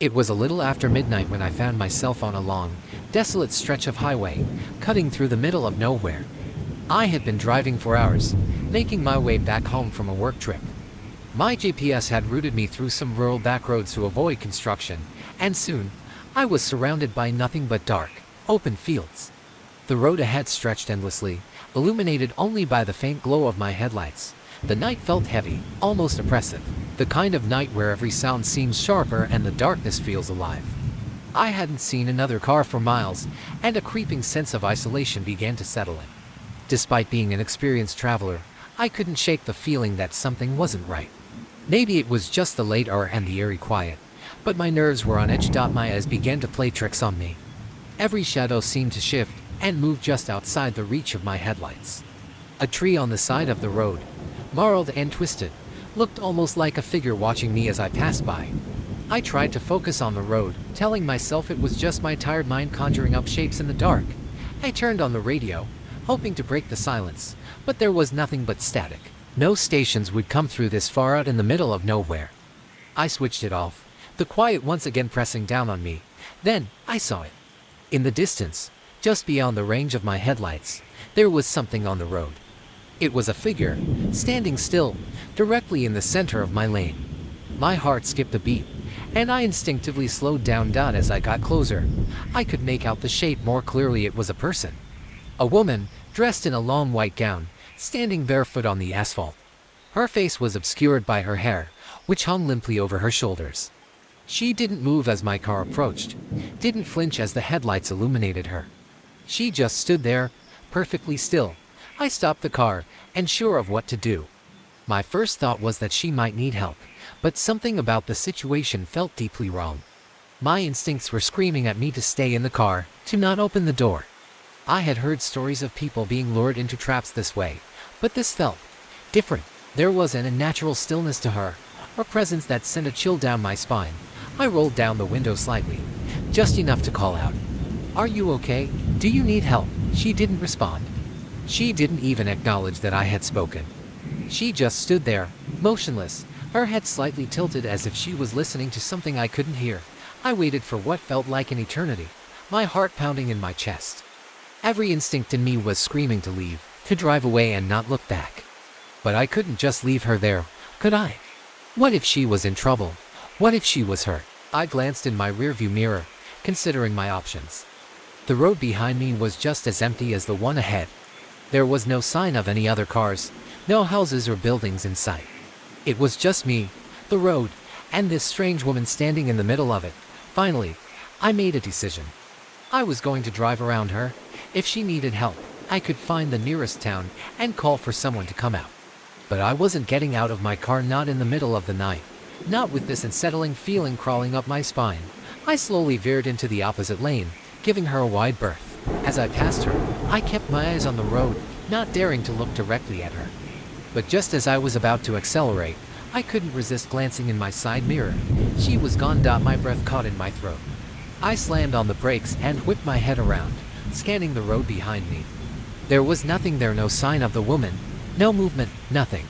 It was a little after midnight when I found myself on a long, desolate stretch of highway, cutting through the middle of nowhere. I had been driving for hours, making my way back home from a work trip. My GPS had routed me through some rural backroads to avoid construction, and soon, I was surrounded by nothing but dark, open fields. The road ahead stretched endlessly, illuminated only by the faint glow of my headlights. The night felt heavy, almost oppressive, the kind of night where every sound seems sharper and the darkness feels alive. I hadn't seen another car for miles, and a creeping sense of isolation began to settle in. Despite being an experienced traveler, I couldn't shake the feeling that something wasn't right. Maybe it was just the late hour and the eerie quiet, but my nerves were on edge. My eyes began to play tricks on me. Every shadow seemed to shift and move just outside the reach of my headlights. A tree on the side of the road, gnarled and twisted, looked almost like a figure watching me as I passed by. I tried to focus on the road, telling myself it was just my tired mind conjuring up shapes in the dark. I turned on the radio, hoping to break the silence, but there was nothing but static. No stations would come through this far out in the middle of nowhere. I switched it off, the quiet once again pressing down on me. Then, I saw it. In the distance, just beyond the range of my headlights, there was something on the road. It was a figure, standing still, directly in the center of my lane. My heart skipped a beat, and I instinctively slowed down. As I got closer, I could make out the shape more clearly. It was a person. A woman, dressed in a long white gown, standing barefoot on the asphalt. Her face was obscured by her hair, which hung limply over her shoulders. She didn't move as my car approached, didn't flinch as the headlights illuminated her. She just stood there, perfectly still. I stopped the car, unsure of what to do. My first thought was that she might need help, but something about the situation felt deeply wrong. My instincts were screaming at me to stay in the car, to not open the door. I had heard stories of people being lured into traps this way, but this felt different. There was an unnatural stillness to her, a presence that sent a chill down my spine. I rolled down the window slightly, just enough to call out, "Are you okay? Do you need help?" She didn't respond. She didn't even acknowledge that I had spoken. She just stood there, motionless, her head slightly tilted as if she was listening to something I couldn't hear. I waited for what felt like an eternity, my heart pounding in my chest. Every instinct in me was screaming to leave, to drive away and not look back. But I couldn't just leave her there, could I? What if she was in trouble? What if she was hurt? I glanced in my rearview mirror, considering my options. The road behind me was just as empty as the one ahead. There was no sign of any other cars, no houses or buildings in sight. It was just me, the road, and this strange woman standing in the middle of it. Finally, I made a decision. I was going to drive around her. If she needed help, I could find the nearest town and call for someone to come out. But I wasn't getting out of my car, not in the middle of the night, not with this unsettling feeling crawling up my spine. I slowly veered into the opposite lane, giving her a wide berth. As I passed her, I kept my eyes on the road, not daring to look directly at her. But just as I was about to accelerate, I couldn't resist glancing in my side mirror. She was gone. My breath caught in my throat. I slammed on the brakes and whipped my head around, scanning the road behind me. There was nothing there, no sign of the woman, no movement, nothing.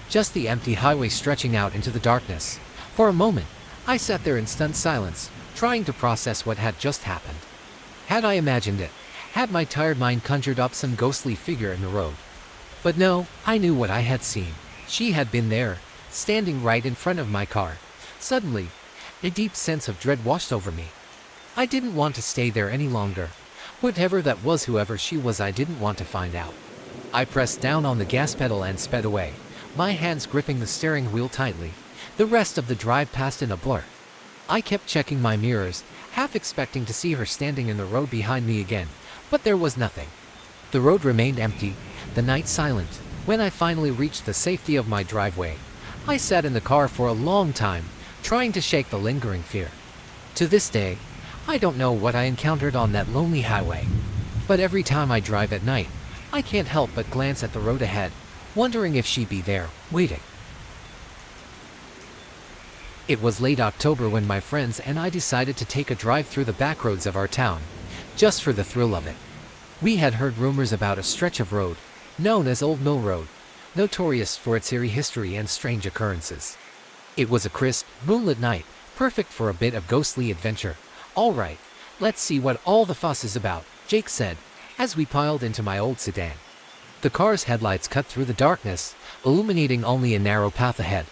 Just the empty highway stretching out into the darkness. For a moment, I sat there in stunned silence, trying to process what had just happened. Had I imagined it? Had my tired mind conjured up some ghostly figure in the road? But no, I knew what I had seen. She had been there, standing right in front of my car. Suddenly, a deep sense of dread washed over me. I didn't want to stay there any longer. Whatever that was, whoever she was, I didn't want to find out. I pressed down on the gas pedal and sped away, my hands gripping the steering wheel tightly. The rest of the drive passed in a blur. I kept checking my mirrors, half expecting to see her standing in the road behind me again, but there was nothing. The road remained empty, the night silent. When I finally reached the safety of my driveway, I sat in the car for a long time, trying to shake the lingering fear. To this day, I don't know what I encountered on that lonely highway, but every time I drive at night, I can't help but glance at the road ahead, wondering if she'd be there, waiting. It was late October when my friends and I decided to take a drive through the backroads of our town, just for the thrill of it. We had heard rumors about a stretch of road, known as Old Mill Road, notorious for its eerie history and strange occurrences. It was a crisp, moonlit night, Perfect for a bit of ghostly adventure. All right, let's see what all the fuss is about, Jake said, as we piled into my old sedan. The car's headlights cut through the darkness, illuminating only a narrow path ahead.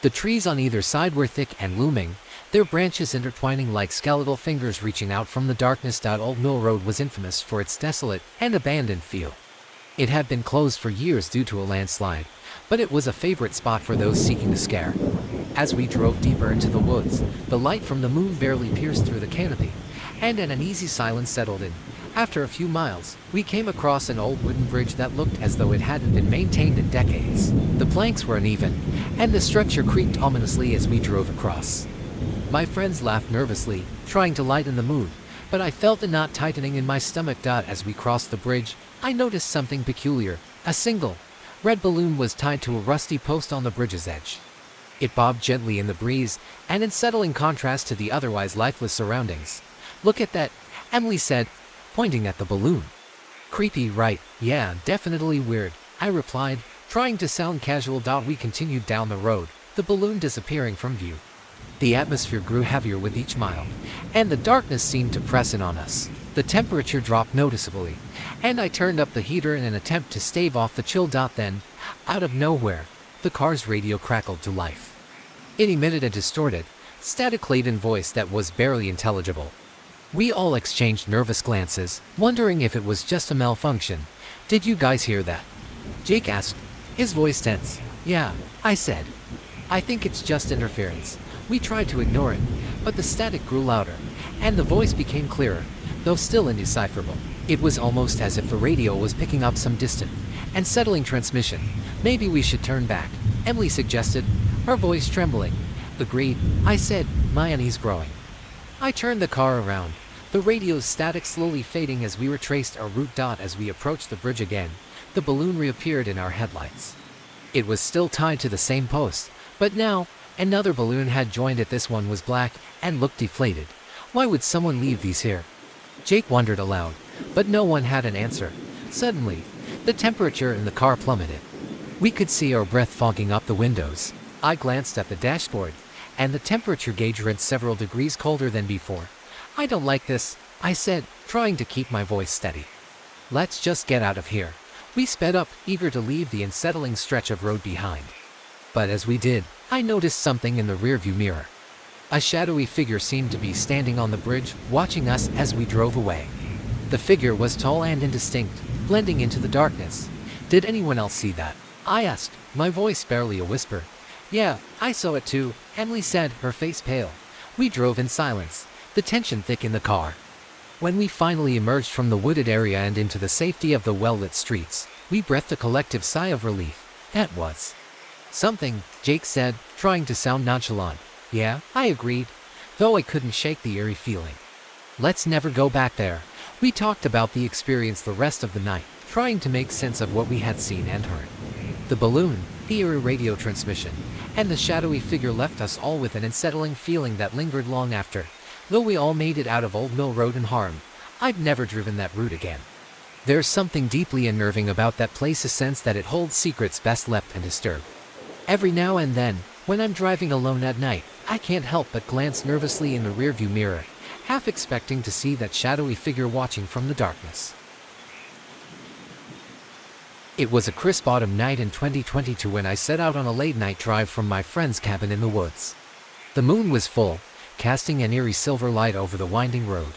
The trees on either side were thick and looming, their branches intertwining like skeletal fingers reaching out from the darkness. Old Mill Road was infamous for its desolate and abandoned feel. It had been closed for years due to a landslide, but it was a favorite spot for those seeking a scare. As we drove deeper into the woods, the light from the moon barely pierced through the canopy, and an uneasy silence settled in. After a few miles, we came across an old wooden bridge that looked as though it hadn't been maintained in decades. The planks were uneven, and the structure creaked ominously as we drove across. My friends laughed nervously, trying to lighten the mood, but I felt a knot tightening in my stomach. As we crossed the bridge, I noticed something peculiar. A single, red balloon was tied to a rusty post on the bridge's edge. It bobbed gently in the breeze, an unsettling contrast to the otherwise lifeless surroundings. "Look at that," Emily said, pointing at the balloon. "Creepy, right? Yeah, definitely weird," I replied, trying to sound casual. We continued down the road, the balloon disappearing from view. The atmosphere grew heavier with each mile, and the darkness seemed to press in on us. The temperature dropped noticeably, and I turned up the heater in an attempt to stave off the chill. Then, out of nowhere, the car's radio crackled to life. It emitted a distorted, static-laden voice that was barely intelligible. We all exchanged nervous glances, wondering if it was just a malfunction. "Did you guys hear that?" Jake asked, his voice tense. "Yeah," I said. "I think it's just interference." We tried to ignore it, but the static grew louder, and the voice became clearer, though still indecipherable. It was almost as if the radio was picking up some distant, unsettling transmission. "Maybe we should turn back," Emily suggested, her voice trembling. "Agreed," I said, my unease growing. I turned the car around, the radio's static slowly fading as we retraced our route. As we approached the bridge again, the balloon reappeared in our headlights. It was still tied to the same post, but now, another balloon had joined it. This one was black and looked deflated. Why would someone leave these here? Jake wondered aloud, but no one had an answer. Suddenly, the temperature in the car plummeted. We could see our breath fogging up the windows. I glanced at the dashboard, and the temperature gauge read several degrees colder than before. "I don't like this," I said, trying to keep my voice steady. "Let's just get out of here." We sped up, eager to leave the unsettling stretch of road behind. But as we did, I noticed something in the rearview mirror. A shadowy figure seemed to be standing on the bridge, watching us as we drove away. The figure was tall and indistinct, blending into the darkness. "Did anyone else see that?" I asked, my voice barely a whisper. "Yeah, I saw it too," Emily said, her face pale. We drove in silence, the tension thick in the car. When we finally emerged from the wooded area and into the safety of the well-lit streets, we breathed a collective sigh of relief. "That was something," Jake said, trying to sound nonchalant. "Yeah," I agreed, though I couldn't shake the eerie feeling. "Let's never go back there." We talked about the experience the rest of the night, trying to make sense of what we had seen and heard. The balloon, the eerie radio transmission, and the shadowy figure left us all with an unsettling feeling that lingered long after. Though we all made it out of Old Mill Road unharmed, I've never driven that route again. There's something deeply unnerving about that place, a sense that it holds secrets best left undisturbed. Every now and then, when I'm driving alone at night, I can't help but glance nervously in the rearview mirror, half expecting to see that shadowy figure watching from the darkness. It was a crisp autumn night in 2022 when I set out on a late-night drive from my friend's cabin in the woods. The moon was full, casting an eerie silver light over the winding road.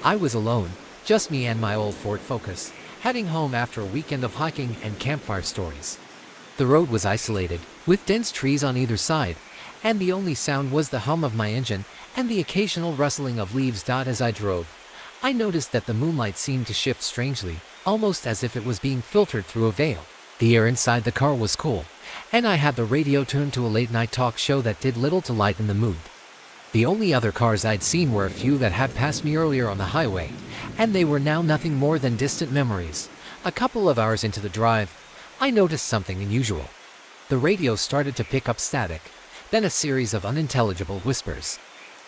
I was alone, just me and my old Ford Focus, heading home after a weekend of hiking and campfire stories. The road was isolated, with dense trees on either side, and the only sound was the hum of my engine and the occasional rustling of leaves. As I drove, I noticed that the moonlight seemed to shift strangely, almost as if it was being filtered through a veil. The air inside the car was cool, and I had the radio tuned to a late-night talk show that did little to lighten the mood. The only other cars I'd seen were a few that had passed me earlier on the highway, and they were now nothing more than distant memories. A couple of hours into the drive, I noticed something unusual. The radio started to pick up static, then a series of unintelligible whispers.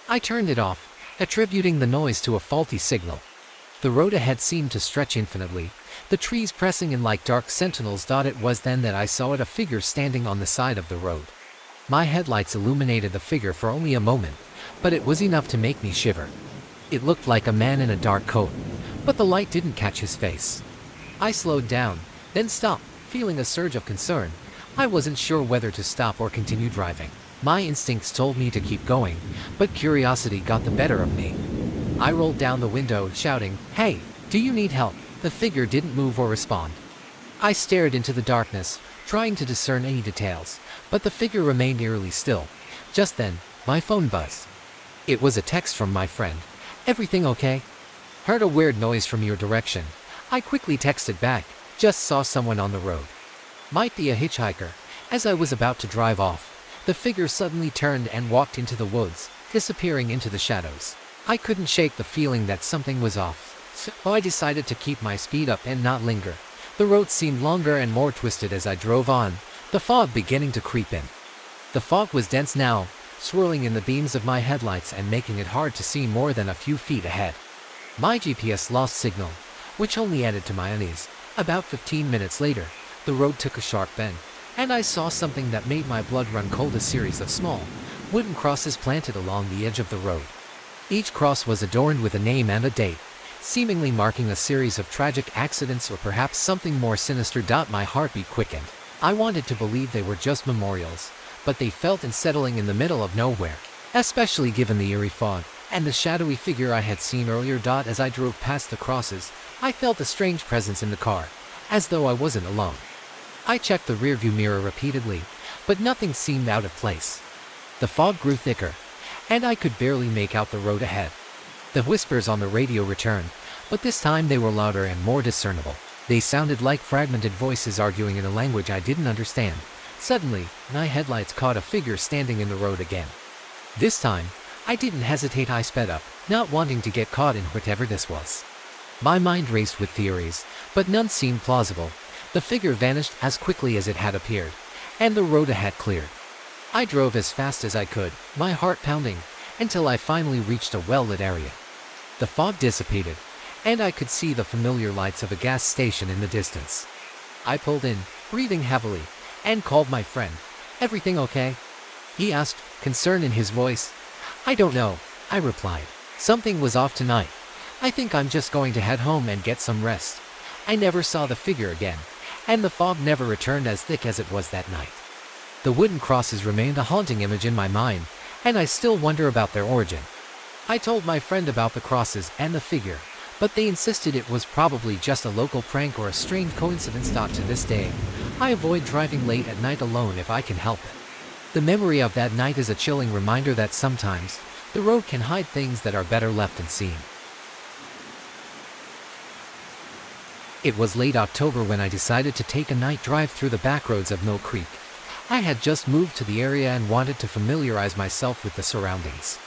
I turned it off, attributing the noise to a faulty signal. The road ahead seemed to stretch infinitely, the trees pressing in like dark sentinels. It was then that I saw a figure standing on the side of the road. My headlights illuminated the figure for only a moment, but it was enough to make me shiver. It looked like a man in a dark coat, but the light didn't catch his face. I slowed down, then stopped, feeling a surge of concern. I wasn't sure whether to stop or continue driving. My instincts told me to keep going, but curiosity got the better of me. I rolled down the window, shouting, "Hey, do you need help?" The figure didn't move or respond. I stared into the darkness, trying to discern any details, but the figure remained eerily still. Just then, my phone buzzed. It was a text from my friend. "Everything okay? Heard a weird noise from your direction." I quickly texted back, "Just saw someone on the road. Might be a hitchhiker." As I was about to drive off, the figure suddenly turned and walked into the woods, disappearing into the shadows. I couldn't shake the feeling that something was off, so I decided to keep my speed up and not linger. The road seemed longer and more twisted as I drove on, the fog beginning to creep in. The fog was dense now, swirling in the beams of my headlights and making it hard to see more than a few feet ahead. My GPS lost signal, which only added to my unease. About 15 minutes later, the road took a sharp bend, and I saw something that made my blood run cold. A series of small, wooden crosses planted along the edge of the road. Each cross was adorned with a name and a date, seemingly marking a series of tragic accidents or perhaps something more sinister. My heartbeat quickened. I wanted to believe they were just memorials, but they felt unsettling in the middle of nowhere, especially given the eerie fog and the shadowy figure I had seen earlier. As I drove past the crosses, I felt a strange presence in the car, as though I wasn't alone. I checked the rearview mirror repeatedly, but nothing seemed out of place. The fog grew thicker, and I could barely make out the road ahead. The whispers on the radio returned, but this time they were louder and more discernible. They sounded like fragmented voices arguing in a language I didn't understand. Suddenly, my headlights caught a figure standing in the road again. This time, I didn't hesitate. I sped up, not wanting to get caught in whatever this was. My mind raced with theories, but none seemed plausible. The figure vanished as quickly as it had appeared, and the road ahead cleared. I drove as fast as I could, my heart pounding, until I finally reached a well-lit area. The fog dissipated, and I could see the familiar lights of a gas station in the distance. I pulled in, breathing heavily, and called my friend. "Everything okay?" he asked, concern in his voice. "I don't know," I replied. "Something was off tonight. I think I'm just going to head home and get some rest." I never saw the figure again, and the fog never returned as thick as it was that night. The wooden crosses remained a haunting image in my mind, and I still wonder about their origin. I told my friend about the crosses and the figure, but they insisted it was probably just a local prank or a strange coincidence. To this day, I avoid driving late at night alone if I can help it. The memory of that night is a chilling reminder that sometimes the road can hide things that are better left unseen. It was late October when I decided to take a night drive through the backroads of Mill Creek. I had just moved to the area and wanted to familiarize myself with the surroundings.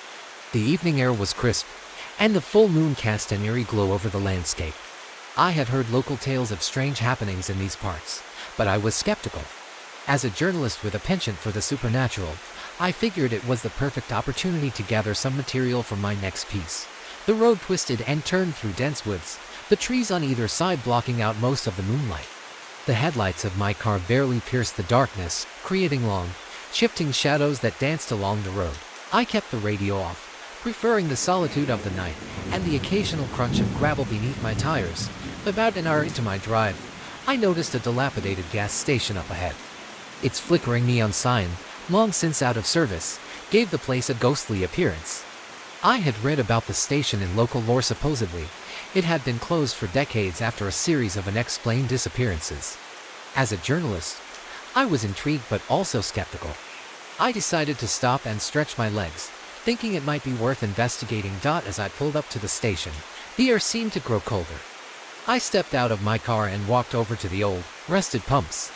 The evening air was crisp, and the full moon cast an eerie glow over the landscape. I had heard local tales of strange happenings in these parts, but I was skeptical. As a journalist with a penchant for the supernatural, I figured it was the perfect opportunity to gather some material for my next piece. The road twisted and turned through dense woods, the trees on either side blocking out most of the moonlight. The headlights of my car barely pierced the darkness, creating long, shifting shadows that danced along the road. I kept the radio off, preferring the solitude of the night and the occasional crunch of gravel beneath my tires. About an hour into my drive, I noticed a dilapidated gas station up ahead. Its flickering neon sign, long since out of service, gave the place a ghostly appearance. I had read about the station in local lore. Supposedly, it had been closed for decades after a series of unexplained disappearances. As a journalist, I was intrigued but also skeptical. I decided to stop and stretch my legs, thinking it might be worth investigating. As I pulled up to the station, the air seemed to grow colder. I stepped out of my car and walked over to the old, rusted pumps.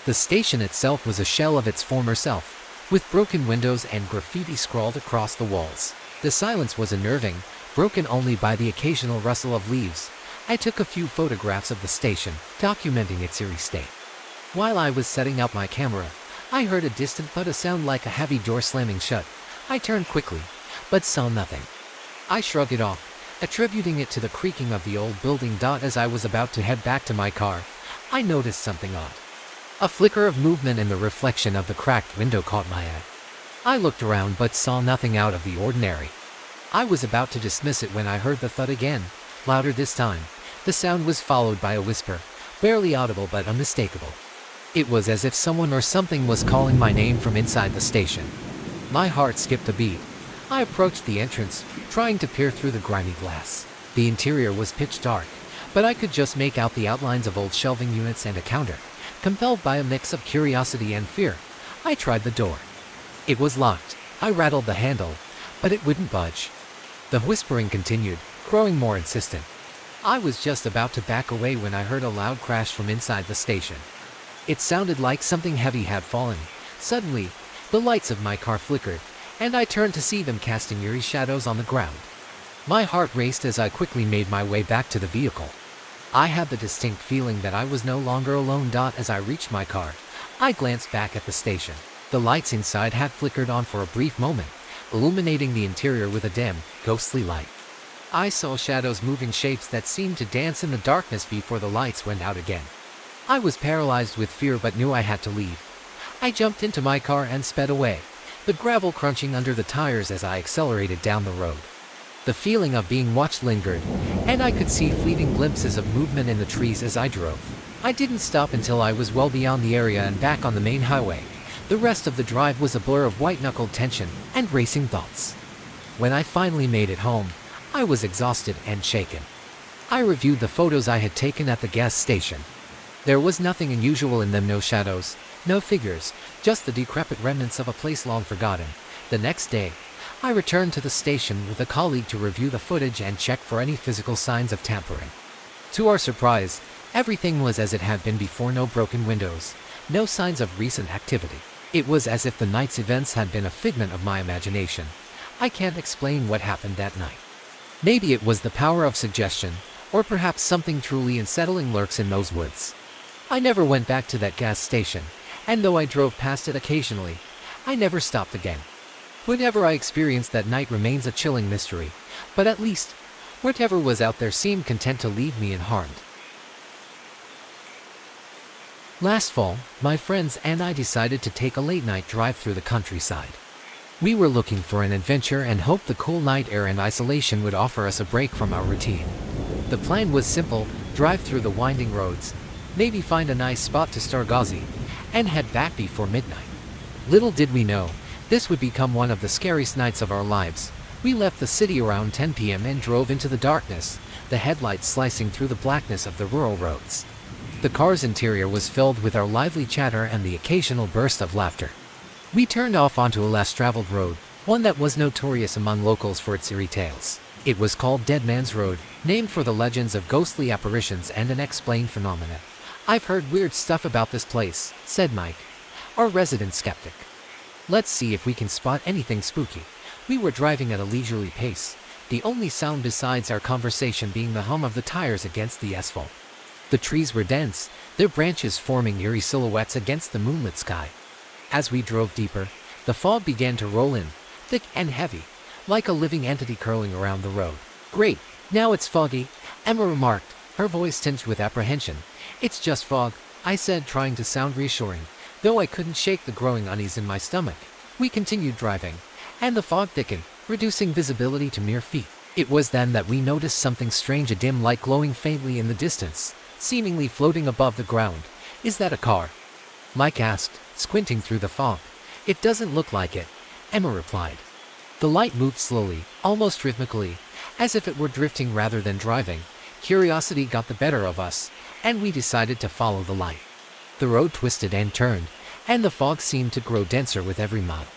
The station itself was a shell of its former self, with broken windows and graffiti scrawled across the walls. The silence was unnerving, broken only by the occasional rustle of leaves. I took a few photographs of the station, documenting its eerie state. While I was setting up my camera, I heard a distant thud, a sound like a heavy door slamming shut. I turned quickly, but saw nothing. I shrugged it off, attributing it to the creaking of the old building. As I was about to head back to my car, I noticed something odd. A flicker of movement in the reflection of the cracked window caught my eye. I looked around but saw nothing out of the ordinary. I was about to dismiss it when I heard the thud again, louder this time. The sound was followed by a whisper, barely audible but unmistakable. It was as if someone or something was calling my name from inside the station. My heart skipped a beat. I approached the entrance, trying to peer through the grimy glass. The interior was pitch dark, but I could just make out the outlines of old shelving units and a counter. Compelled by a mix of curiosity and fear, I tried the door. It was locked. I rattled the handle, but it wouldn't budge. The whispering continued, growing more insistent. I was just about to back away when I heard a loud crash from inside the station. It sounded like something heavy had fallen. Suddenly, the lights of my car flickered, and I turned to see them casting eerie shadows on the ground. My heart raced as I quickly made my way back to the vehicle. I had the distinct feeling that I was no longer alone. As I reached my car, I glanced back at the station. The lights inside had flickered on for a brief moment, illuminating the interior with a dim, ghostly light. I saw shadows moving, shapes that seemed to dance in the darkness before the lights went out again. I was paralyzed with fear but knew I had to leave. I jumped into my car and sped away, the gravel crunching under the tires as I accelerated down the road. The feeling of being watched lingered, and I could see fleeting glimpses of movement in the trees as I drove. I didn't stop until I was well beyond the area and back on the main highway. The rest of the drive was a blur of white-knuckled tension and racing thoughts. When I finally made it home, I was exhausted and shaken. I reviewed the photos I had taken at the gas station. There was nothing unusual in them, no shadows, no figures, just the decrepit remnants of a place long forgotten. The next day, I returned to the station with a colleague to review the footage and check for any physical signs of tampering. To our surprise, everything was as it had been before. No broken windows, no signs of recent activity. It was as if the night's events had been a figment of my imagination. I can't explain what happened that night. Maybe it was the power of suggestion, or perhaps something truly unsettling lurks in those woods. I never went back to that gas station, and though I drove past it occasionally, I never stopped again. Whatever I experienced that night remains a chilling mystery, but at least, whatever was out there seemed content to leave me unharmed. Last fall, my friends and I decided to take a late-night drive through the countryside. We were looking for an adventure and hoped the cool night air and isolation would offer us a break from our routine. The plan was simple: drive through the winding roads, maybe find a nice spot to stargaze, and head back before midnight. Little did we know, this would become one of the scariest nights of our lives. We left the city around 10 p.m. and drove into the darkness, the headlights slicing through the blackness of the rural roads. The car's interior was filled with our lively chatter and the occasional burst of laughter. We turned off onto a less traveled road, one that was notorious among locals for its eerie tales. It was called Dead Man's Road, named for the legends of ghostly apparitions and unexplained phenomena. "I've heard weird stuff about this place," said Mike, our resident skeptic. "Let's see if we can spot anything spooky." We were driving at a leisurely pace, the only sound besides our conversation being the hum of the tires against the asphalt. The trees were dense, their branches forming eerie silhouettes against the moonlit sky. As we drove deeper, the fog began to roll in, thick and heavy, like a living entity curling around the road. "Great, now it's foggy," Emma remarked, her voice tinged with apprehension. "It's just fog," I said, trying to sound reassuring, though I couldn't shake the growing unease in my stomach. We continued driving, and the fog thickened, reducing visibility to mere feet. It was then that we noticed something strange, a dim light glowing faintly in the distance, seemingly floating above the ground. "Is that a car?" Mike asked, squinting through the fog. "It doesn't look like it," Emma replied. The light moved slowly, almost rhythmically, as if it were drifting rather than driving. Curiosity got the better of us, and we decided to follow the light. The road twisted and turned, and the fog seemed to grow denser with every mile.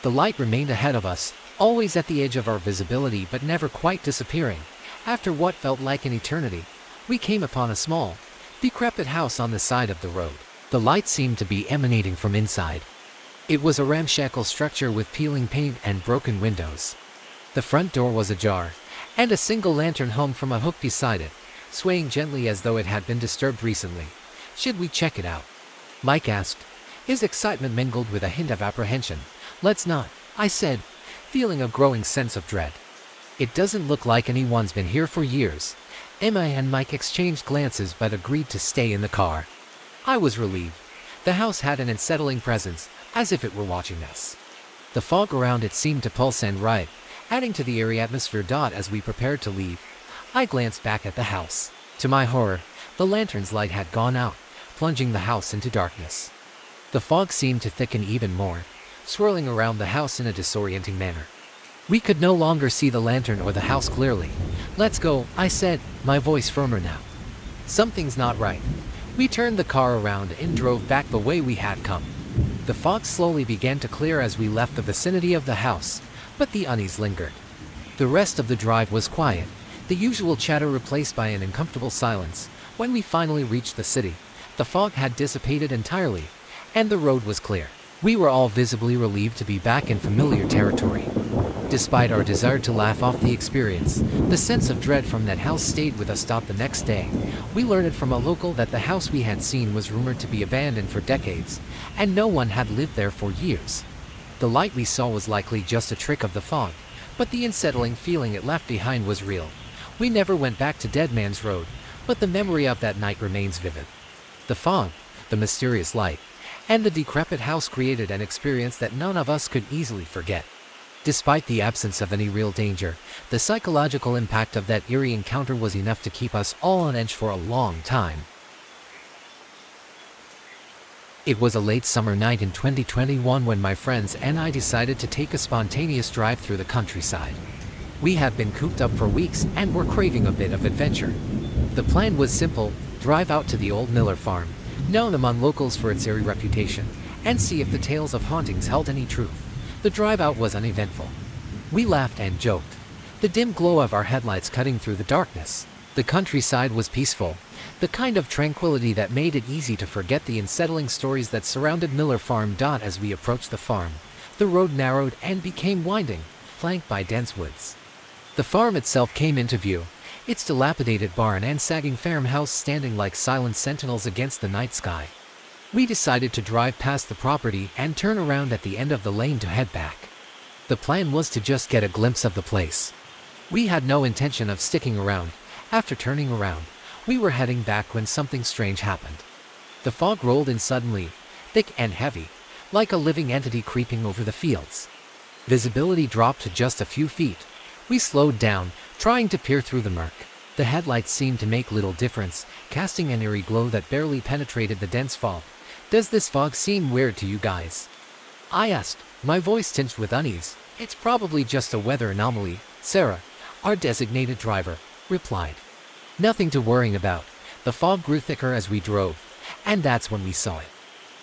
The light remained ahead of us, always at the edge of our visibility but never quite disappearing. After what felt like an eternity, we came upon a small, decrepit house on the side of the road. The light seemed to be emanating from inside. It was a ramshackle structure with peeling paint and broken windows. The front door was ajar, and a single lantern hung from a hook beside it, swaying gently as though it had been disturbed recently. "Should we check it out?" Mike asked, his excitement mingled with a hint of apprehension. "Let's not," I said, feeling a growing sense of dread. "It doesn't look like anyone's been here for years." Emma and Mike exchanged glances but agreed to stay in the car. I was relieved. The house had an unsettling presence, as if it were watching us. The fog around it seemed to pulse and writhe, adding to the eerie atmosphere. As we prepared to leave, I glanced back at the house. To my horror, the lantern's light had gone out, plunging the house into darkness. The fog seemed to thicken even more, swirling around the house in a disorienting manner. We could no longer see the lantern or the house clearly. "Let's go," I said, my voice firmer now. "Something's not right." We turned the car around and drove back the way we had come. The fog slowly began to clear as we left the vicinity of the house, but the unease lingered. The rest of the drive was quiet, the usual chatter replaced by an uncomfortable silence. When we finally reached the city, the fog had dissipated entirely, and the road was clear. We were all visibly relieved to be back in familiar territory. Despite our desire to laugh off the experience, the sense of dread from that house stayed with us. The next day, we learned from a local that the house we had seen was rumored to be abandoned for decades, and no one had lived there for years. The light we saw was likely just a trick of the fog, but the unsettling feeling it left behind was real. We never went back to Dead Man's Road, but the memory of that night remains vivid. The fog, the mysterious light, and the decrepit house created an experience that none of us could easily forget. Despite the absence of any real danger, the psychological impact of that eerie encounter was enough to keep us all on edge for a long time. It was a late summer night in 2021 when my friends and I decided to take a spontaneous drive through the countryside. We had been cooped up for weeks and were craving a bit of adventure. The plan was simple: drive out to the old Miller farm, known among locals for its eerie reputation, and see if the tales of hauntings held any truth. The drive out was uneventful. We laughed and joked, the dim glow of our headlights cutting through the darkness. The countryside was peaceful, the kind of tranquility that made it easy to forget the unsettling stories that surrounded Miller Farm. As we approached the farm, the road narrowed and became winding, flanked by dense woods. The farm itself came into view, its dilapidated barn and sagging farmhouse standing like silent sentinels against the night sky. We decided to drive past the property and turn around at the end of the lane to head back. The plan was to just get a glimpse of the place. We had no intention of sticking around. After turning around, we were heading back when something strange happened. The fog rolled in suddenly, thick and heavy, like a living entity creeping over the fields. Visibility dropped to just a few feet. We slowed down, trying to peer through the murk. The headlights seemed to make little difference, casting an eerie glow that barely penetrated the dense fog. "Does this fog seem weird to you guys?" I asked, my voice tinged with unease. "It's probably just a weather anomaly," Sarah, our designated driver, replied. "Nothing to worry about." The fog grew thicker as we drove, and that's when we saw it.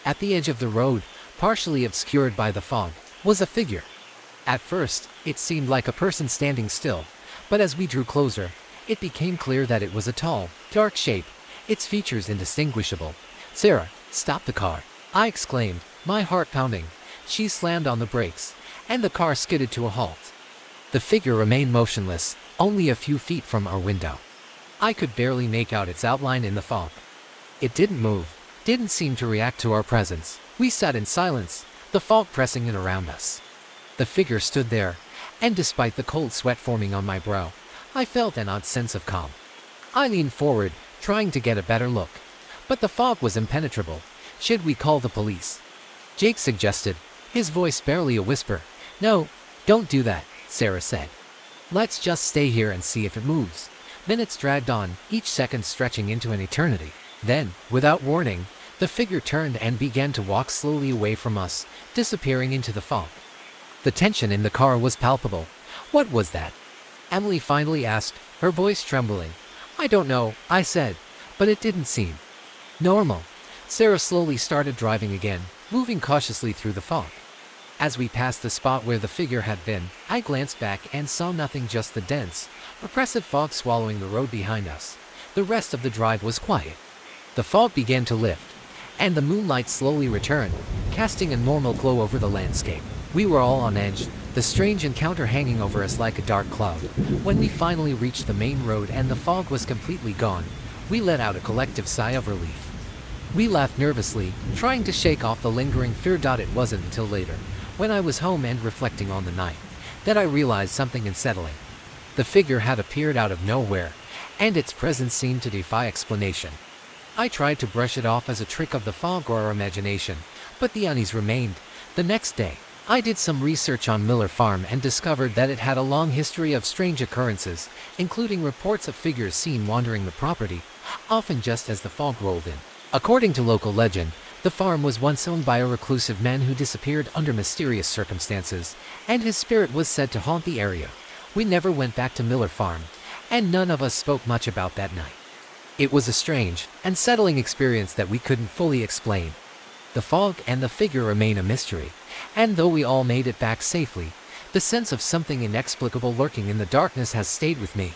At the edge of the road, partially obscured by the fog, was a figure. At first, it seemed like a person standing still, but as we drew closer, it became clear that it was a tall, dark shape, its features indistinguishable. "Sarah, stop the car," I exclaimed, my heart pounding. She slammed on the brakes, and the car skidded to a halt. The figure remained motionless, only a few feet from our window. I could barely make out its outline in the fog. It didn't move, didn't seem to react to our presence. We sat in silence, the fog pressing in around us. The figure stood there, and despite the cold sweat forming on my brow, I felt an odd sense of calm. I leaned forward, trying to get a better look, but the fog was impenetrable. "Should we call the police?" Jake suggested, his voice barely a whisper. "No, don't do that," Sarah said. "Let's just stay here and see if it moves." Minutes dragged on, each second stretching into an eternity. Then, without warning, the figure turned and began to walk slowly away from us, disappearing into the fog. The tension in the car was palpable. "What was that?" Emily finally asked, her voice trembling. "I don't know," I said, "but it didn't seem normal." Sarah slowly started driving again, moving cautiously through the fog. As we passed the spot where the figure had been, I glanced back and saw nothing, just the dense, oppressive fog swallowing the road behind us. The rest of the drive was quiet. The fog began to lift, and the moonlight slowly returned, casting a normal glow over the landscape. We were all on edge, the strange encounter hanging over us like a dark cloud. When we finally reached the main road and the fog was completely gone, we let out a collective sigh of relief. We laughed nervously, trying to shake off the lingering fear. It wasn't until later, when I was home and reflecting on the night, that I realized something unsettling. The figure had appeared out of nowhere, and its presence seemed to defy explanation. I tried to brush it off as a trick of the fog or our imagination, but the unease remained. The next day, I did some research on Miller Farm and discovered that it had a long history of strange occurrences, including reports of figures seen wandering the property, often just as the fog rolled in. According to local legend, the farm was once owned by a reclusive man who disappeared under mysterious circumstances, and his spirit was said to haunt the area. We never went back to Miller Farm, and none of us spoke much about that night. It was a strange, unsettling experience that we couldn't fully explain. The fog and the figure remain a mystery, and though we all made it back safely, the sense of something inexplicable lurking in the darkness has stayed with me.